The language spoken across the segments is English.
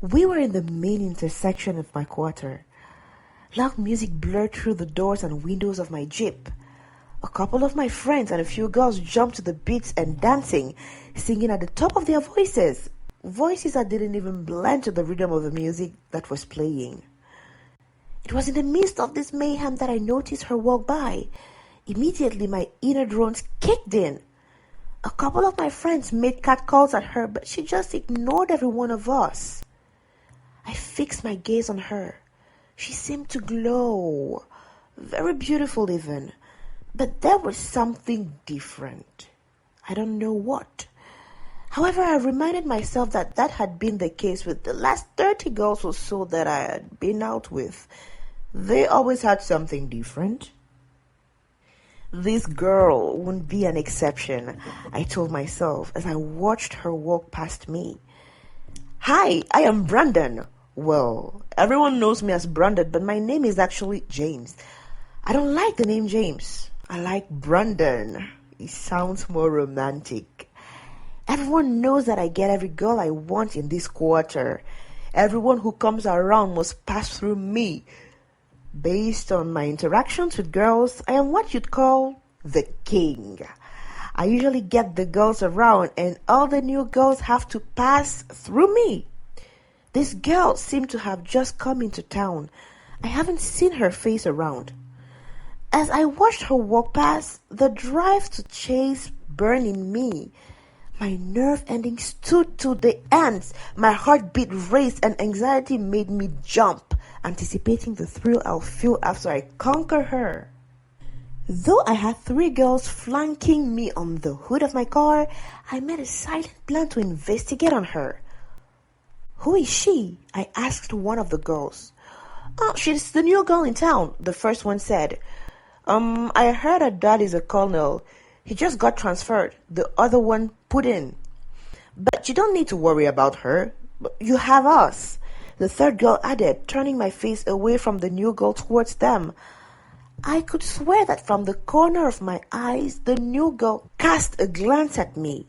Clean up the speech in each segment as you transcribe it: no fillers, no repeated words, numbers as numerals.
We were in the main intersection of my quarter. Loud music blurred through the doors and windows of my Jeep. A couple of my friends and a few girls jumped to the beats and dancing, singing at the top of their voices. Voices that didn't even blend to the rhythm of the music that was playing. It was in the midst of this mayhem that I noticed her walk by. Immediately my inner drones kicked in. A couple of my friends made catcalls at her, but she just ignored every one of us. I fixed my gaze on her. She seemed to glow, very beautiful even, but there was something different. I don't know what. However, I reminded myself that had been the case with the last 30 girls or so that I had been out with. They always had something different. This girl wouldn't be an exception, I told myself as I watched her walk past me. Hi, I am Brandon. Well, everyone knows me as Brandon, but my name is actually James. I don't like the name James. I like Brandon. It sounds more romantic. Everyone knows that I get every girl I want in this quarter. Everyone who comes around must pass through me. Based on my interactions with girls, I am what you'd call the king. I usually get the girls around and all the new girls have to pass through me. This girl seemed to have just come into town. I haven't seen her face around. As I watched her walk past, the drive to chase burned in me. My nerve endings stood to the ends. My heartbeat raced and anxiety made me jump, anticipating the thrill I'll feel after I conquer her. Though I had 3 girls flanking me on the hood of my car, I made a silent plan to investigate on her. Who is she? I asked one of the girls. Oh, she's the new girl in town, the first one said. I heard her dad is a colonel. He just got transferred, the other one put in. But you don't need to worry about her. You have us, the third girl added, turning my face away from the new girl towards them. I could swear that from the corner of my eyes, the new girl cast a glance at me.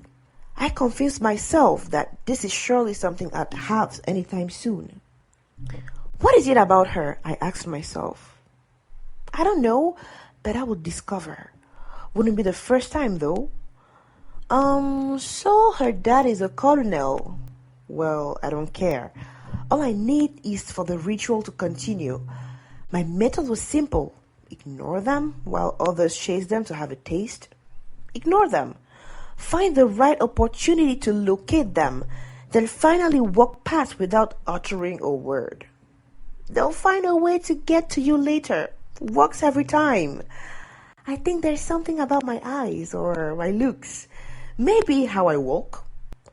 I convinced myself that this is surely something I'd have anytime soon. What is it about her? I asked myself. I don't know, but I will discover. Wouldn't be the first time though. So her dad is a colonel. Well, I don't care. All I need is for the ritual to continue. My method was simple. Ignore them while others chase them to have a taste. Ignore them. Find the right opportunity to locate them, then finally walk past without uttering a word. They'll find a way to get to you later. Works every time. I think there's something about my eyes or my looks. Maybe how I walk.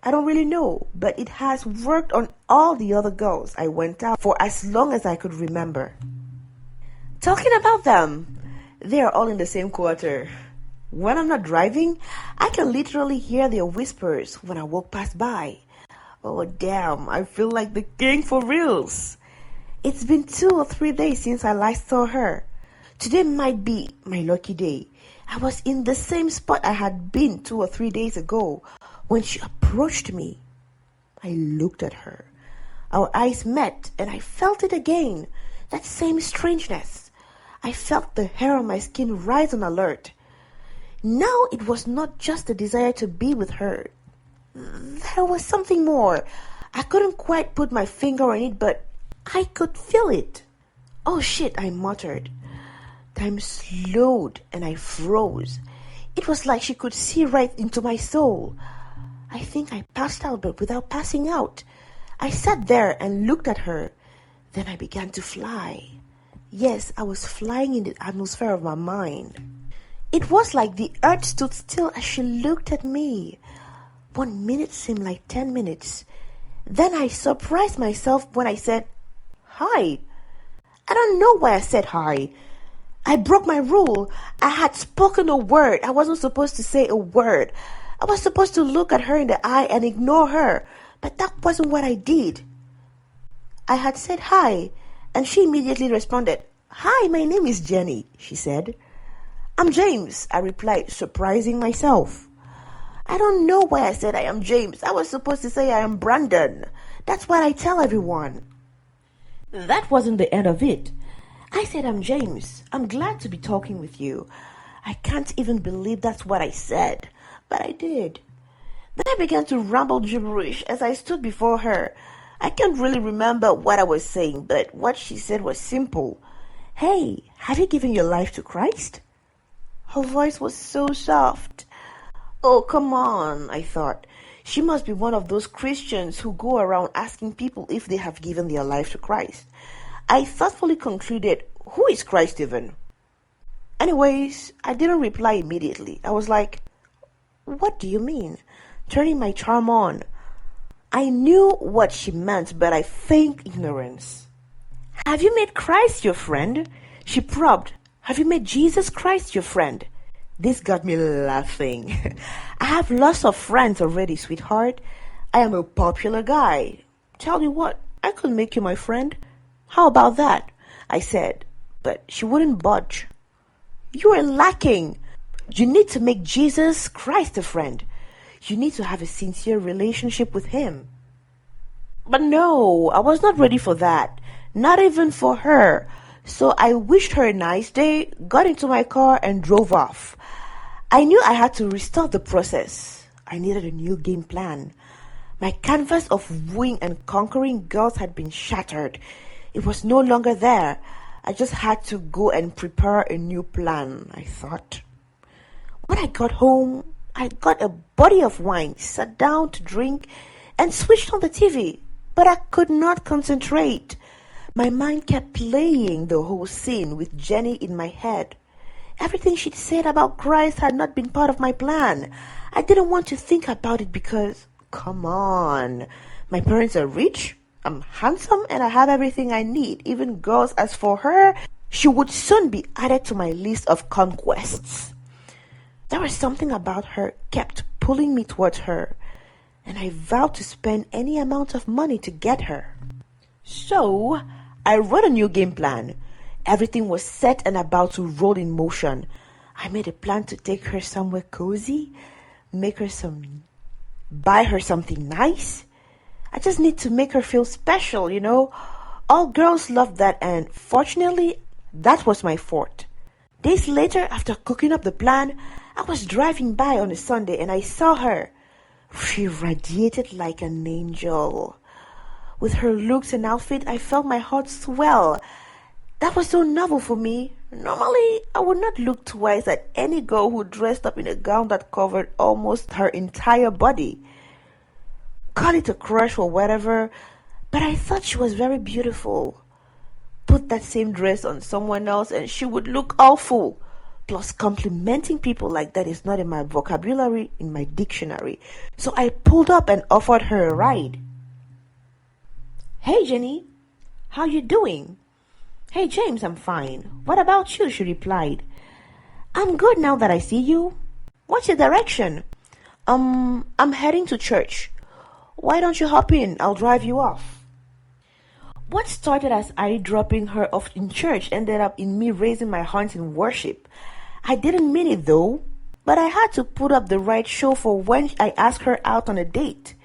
I don't really know, but it has worked on all the other girls I went out for as long as I could remember. Talking about them, they are all in the same quarter. When I'm not driving, I can literally hear their whispers when I walk past by. Oh damn, I feel like the king for reals. It's been 2 or 3 days since I last saw her. Today might be my lucky day. I was in the same spot I had been 2 or 3 days ago when she approached me. I looked at her. Our eyes met and I felt it again, that same strangeness. I felt the hair on my skin rise on alert. Now it was not just the desire to be with her. There was something more. I couldn't quite put my finger on it, but I could feel it. Oh shit, I muttered. Time slowed and I froze. It was like she could see right into my soul. I think I passed out, but without passing out. I sat there and looked at her. Then I began to fly. Yes, I was flying in the atmosphere of my mind. It was like the earth stood still as she looked at me. 1 minute seemed like 10 minutes. Then I surprised myself when I said, "Hi." I don't know why I said hi. I broke my rule. I had spoken a word. I wasn't supposed to say a word. I was supposed to look at her in the eye and ignore her, but that wasn't what I did. I had said hi, and she immediately responded, "Hi, my name is Jenny," she said. "I'm James," I replied, surprising myself. I don't know why I said I am James. I was supposed to say I am Brandon. That's what I tell everyone. That wasn't the end of it. I said, I'm James. I'm glad to be talking with you. I can't even believe that's what I said, but I did. Then I began to ramble gibberish as I stood before her. I can't really remember what I was saying, but what she said was simple. Hey, have you given your life to Christ? Her voice was so soft. Oh, come on, I thought. She must be one of those Christians who go around asking people if they have given their life to Christ. I thoughtfully concluded, who is Christ even? Anyways, I didn't reply immediately. I was like, what do you mean? Turning my charm on. I knew what she meant, but I feigned ignorance. Have you made Christ your friend? She probed. Have you made Jesus Christ your friend? This got me laughing. I have lots of friends already, sweetheart. I am a popular guy. Tell you what, I could make you my friend. How about that? I said, but she wouldn't budge. You are lacking. You need to make Jesus Christ a friend. You need to have a sincere relationship with him. But no, I was not ready for that. Not even for her. So I wished her a nice day, got into my car, and drove off. I knew I had to restart the process. I needed a new game plan. My canvas of wooing and conquering girls had been shattered. It was no longer there. I just had to go and prepare a new plan, I thought. When I got home, I got a bottle of wine, sat down to drink, and switched on the TV. But I could not concentrate. My mind kept playing the whole scene with Jenny in my head. Everything she'd said about Christ had not been part of my plan. I didn't want to think about it because, come on, my parents are rich, I'm handsome, and I have everything I need, even girls. As for her, she would soon be added to my list of conquests. There was something about her kept pulling me towards her, and I vowed to spend any amount of money to get her. So, I wrote a new game plan. Everything was set and about to roll in motion. I made a plan to take her somewhere cozy, buy her something nice. I just need to make her feel special, you know. All girls love that, and fortunately, that was my forte. Days later, after cooking up the plan, I was driving by on a Sunday and I saw her. She radiated like an angel. With her looks and outfit, I felt my heart swell. That was so novel for me. Normally, I would not look twice at any girl who dressed up in a gown that covered almost her entire body. Call it a crush or whatever, but I thought she was very beautiful. Put that same dress on someone else and she would look awful. Plus, complimenting people like that is not in my vocabulary, in my dictionary. So I pulled up and offered her a ride. Hey, Jenny, how you doing? Hey, James, I'm fine. What about you? She replied. I'm good now that I see you. What's your direction? I'm heading to church. Why don't you hop in? I'll drive you off. What started as I dropping her off in church ended up in me raising my hands in worship. I didn't mean it though, but I had to put up the right show for when I asked her out on a date.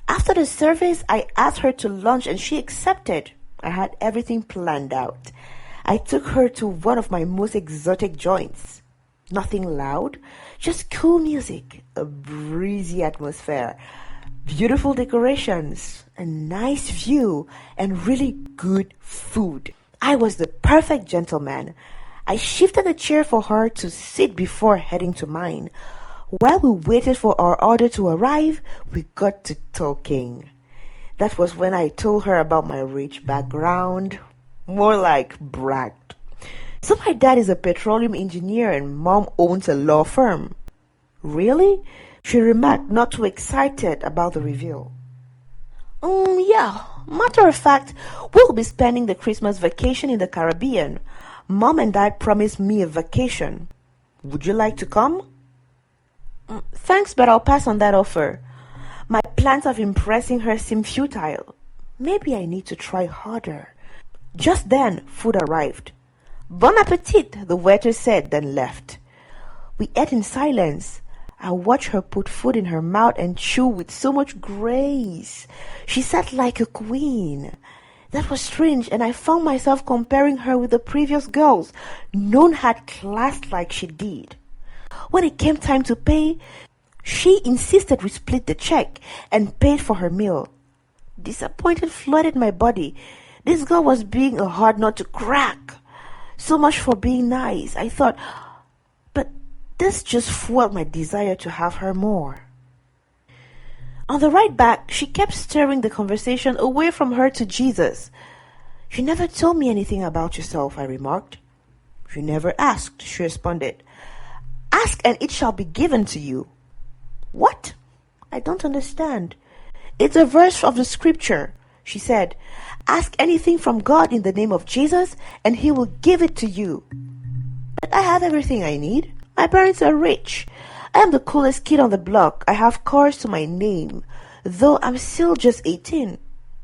After the service, I asked her to lunch and she accepted. I had everything planned out. I took her to one of my most exotic joints. Nothing loud, just cool music, a breezy atmosphere, beautiful decorations, a nice view, and really good food. I was the perfect gentleman. I shifted a chair for her to sit before heading to mine. While we waited for our order to arrive, we got to talking. That was when I told her about my rich background. More like bragged. So my dad is a petroleum engineer and mom owns a law firm. Really? She remarked, not too excited about the reveal. Yeah. Matter of fact, we'll be spending the Christmas vacation in the Caribbean. Mom and Dad promised me a vacation. Would you like to come? Thanks, but I'll pass on that offer. My plans of impressing her seem futile. Maybe I need to try harder. Just then, food arrived. Bon appetit, the waiter said, then left. We ate in silence. I watched her put food in her mouth and chew with so much grace. She sat like a queen. That was strange, and I found myself comparing her with the previous girls. None had class like she did. When it came time to pay, she insisted we split the check and paid for her meal. Disappointment flooded my body. This girl was being a hard nut to crack. So much for being nice, I thought, but this just fueled my desire to have her more. On the ride back, she kept steering the conversation away from her to Jesus. You never told me anything about yourself, I remarked. You never asked, she responded. Ask and it shall be given to you. What? I don't understand. It's a verse of the scripture, she said. Ask anything from God in the name of Jesus and he will give it to you. But I have everything I need. My parents are rich. I am the coolest kid on the block. I have cars to my name. Though I'm still just 18.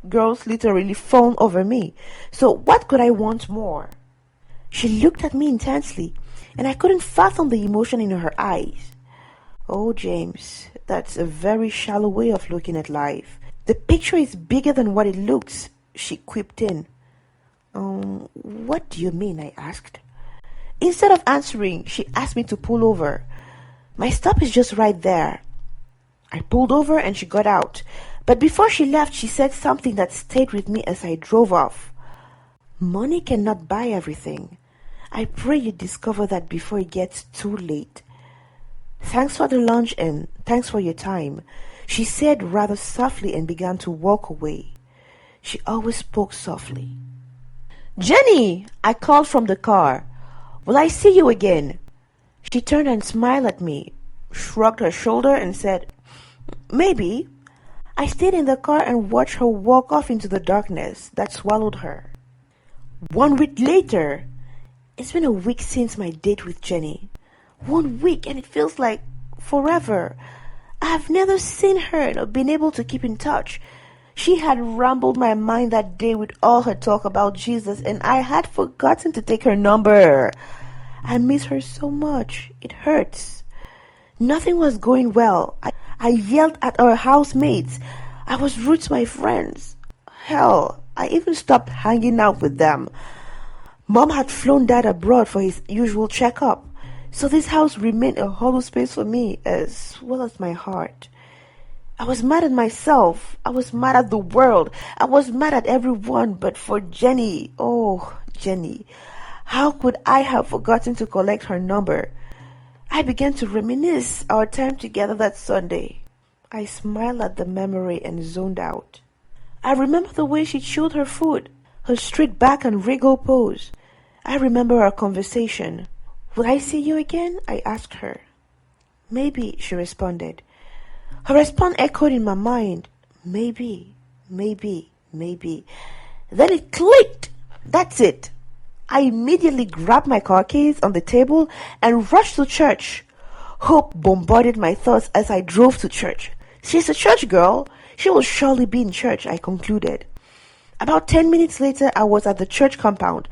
Girls literally fawn over me. So what could I want more? She looked at me intensely, and I couldn't fathom the emotion in her eyes. Oh, James, that's a very shallow way of looking at life. The picture is bigger than what it looks, she quipped in. What do you mean? I asked. Instead of answering, she asked me to pull over. My stop is just right there. I pulled over and she got out. But before she left, she said something that stayed with me as I drove off. Money cannot buy everything. I pray you discover that before it gets too late. Thanks for the lunch and thanks for your time, she said rather softly and began to walk away. She always spoke softly. Jenny, I called from the car. Will I see you again? She turned and smiled at me, shrugged her shoulder and said, Maybe. I stayed in the car and watched her walk off into the darkness that swallowed her. 1 week later, it's been a week since my date with Jenny. 1 week and it feels like forever. I have never seen her nor been able to keep in touch. She had rambled my mind that day with all her talk about Jesus and I had forgotten to take her number. I miss her so much. It hurts. Nothing was going well. I yelled at our housemates. I was rude to my friends. Hell, I even stopped hanging out with them. Mom had flown Dad abroad for his usual checkup, so this house remained a hollow space for me as well as my heart. I was mad at myself. I was mad at the world. I was mad at everyone but for Jenny. Oh, Jenny. How could I have forgotten to collect her number? I began to reminisce our time together that Sunday. I smiled at the memory and zoned out. I remember the way she chewed her food, her straight back and regal pose. I remember our conversation. Will I see you again? I asked her. Maybe, she responded. Her response echoed in my mind. Maybe, maybe, maybe. Then it clicked. That's it. I immediately grabbed my car keys on the table and rushed to church. Hope bombarded my thoughts as I drove to church. She's a church girl. She will surely be in church, I concluded. About 10 minutes later, I was at the church compound,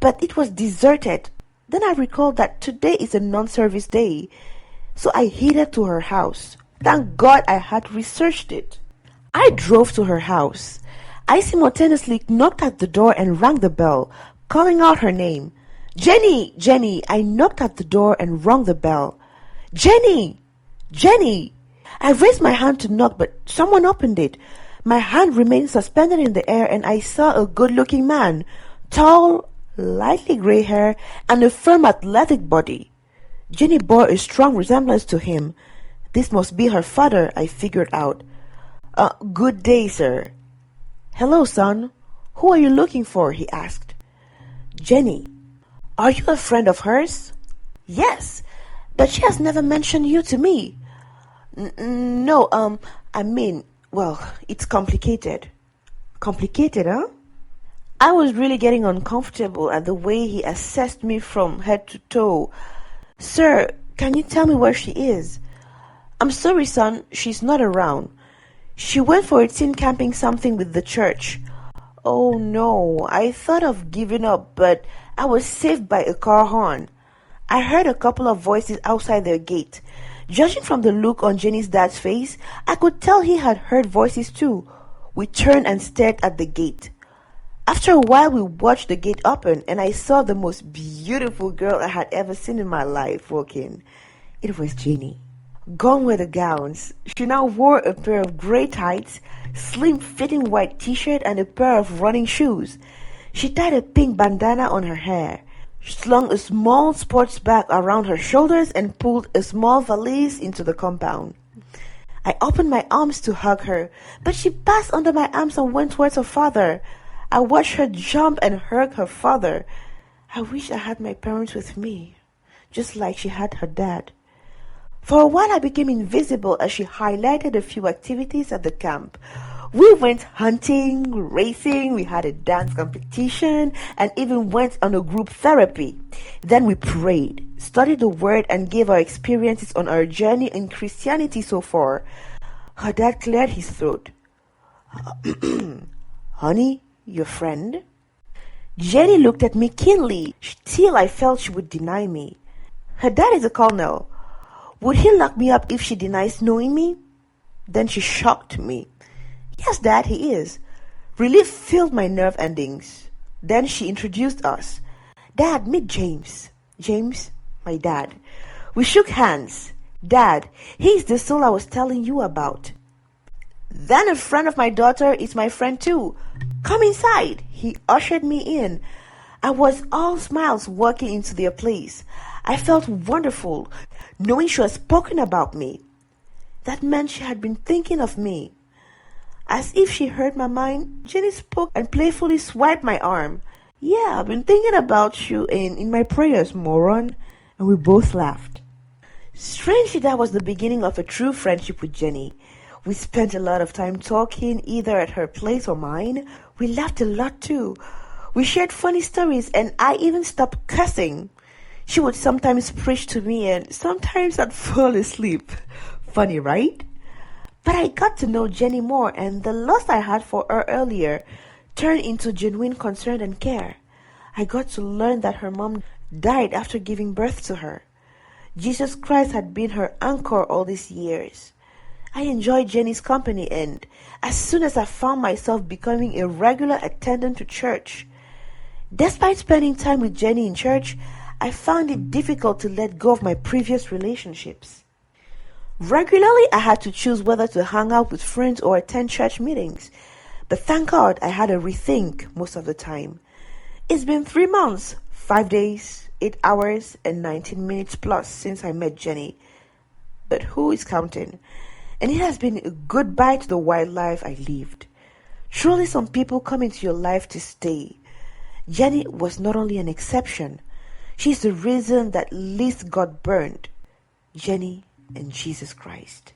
but it was deserted. Then I recalled that today is a non-service day, so I headed to her house. Thank God I had researched it. I drove to her house. I simultaneously knocked at the door and rang the bell, calling out her name. Jenny, Jenny. I knocked at the door and rang the bell. Jenny, Jenny. I raised my hand to knock, but someone opened it. My hand remained suspended in the air and I saw a good-looking man, tall, lightly gray hair, and a firm athletic body. Jenny bore a strong resemblance to him. This must be her father, I figured out. Good day, sir. Hello, son. Who are you looking for? He asked. Jenny. Are you a friend of hers? Yes, but she has never mentioned you to me. No, it's complicated. Complicated, huh? I was really getting uncomfortable at the way he assessed me from head to toe. Sir, can you tell me where she is? I'm sorry, son, she's not around. She went for a teen camping something with the church. Oh no, I thought of giving up, but I was saved by a car horn. I heard a couple of voices outside their gate. Judging from the look on Jenny's dad's face, I could tell he had heard voices too. We turned and stared at the gate. After a while, we watched the gate open, and I saw the most beautiful girl I had ever seen in my life walk in. It was Jenny. Gone were the gowns. She now wore a pair of grey tights, slim-fitting white t-shirt, and a pair of running shoes. She tied a pink bandana on her hair, slung a small sports bag around her shoulders, and pulled a small valise into the compound. I opened my arms to hug her, but she passed under my arms and went towards her father. I watched her jump and hug her father. I wish I had my parents with me, just like she had her dad. For a while I became invisible as she highlighted a few activities at the camp. We went hunting, racing, we had a dance competition, and even went on a group therapy. Then we prayed, studied the word, and gave our experiences on our journey in Christianity so far. Her dad cleared his throat. Honey, your friend? Jenny looked at me keenly, till I felt she would deny me. Her dad is a colonel. Would he lock me up if she denies knowing me? Then she shocked me. Yes, Dad, he is. Relief filled my nerve endings. Then she introduced us. Dad, meet James. James, my dad. We shook hands. Dad, he's the soul I was telling you about. Then a friend of my daughter is my friend too. Come inside. He ushered me in. I was all smiles walking into their place. I felt wonderful, knowing she had spoken about me. That meant she had been thinking of me. As if she heard my mind, Jenny spoke and playfully swiped my arm. Yeah, I've been thinking about you in my prayers, moron. And we both laughed. Strangely, that was the beginning of a true friendship with Jenny. We spent a lot of time talking, either at her place or mine. We laughed a lot too. We shared funny stories, and I even stopped cussing. She would sometimes preach to me, and sometimes I'd fall asleep. Funny, right? But I got to know Jenny more, and the lust I had for her earlier turned into genuine concern and care. I got to learn that her mom died after giving birth to her. Jesus Christ had been her anchor all these years. I enjoyed Jenny's company, and as soon as I found myself becoming a regular attendant to church, despite spending time with Jenny in church, I found it difficult to let go of my previous relationships. Regularly, I had to choose whether to hang out with friends or attend church meetings. But thank God I had a rethink most of the time. It's been 3 months, 5 days, 8 hours, and 19 minutes plus since I met Jenny. But who is counting? And it has been a goodbye to the wild life I lived. Truly, some people come into your life to stay. Jenny was not only an exception, she's the reason that least got burned. Jenny and Jesus Christ.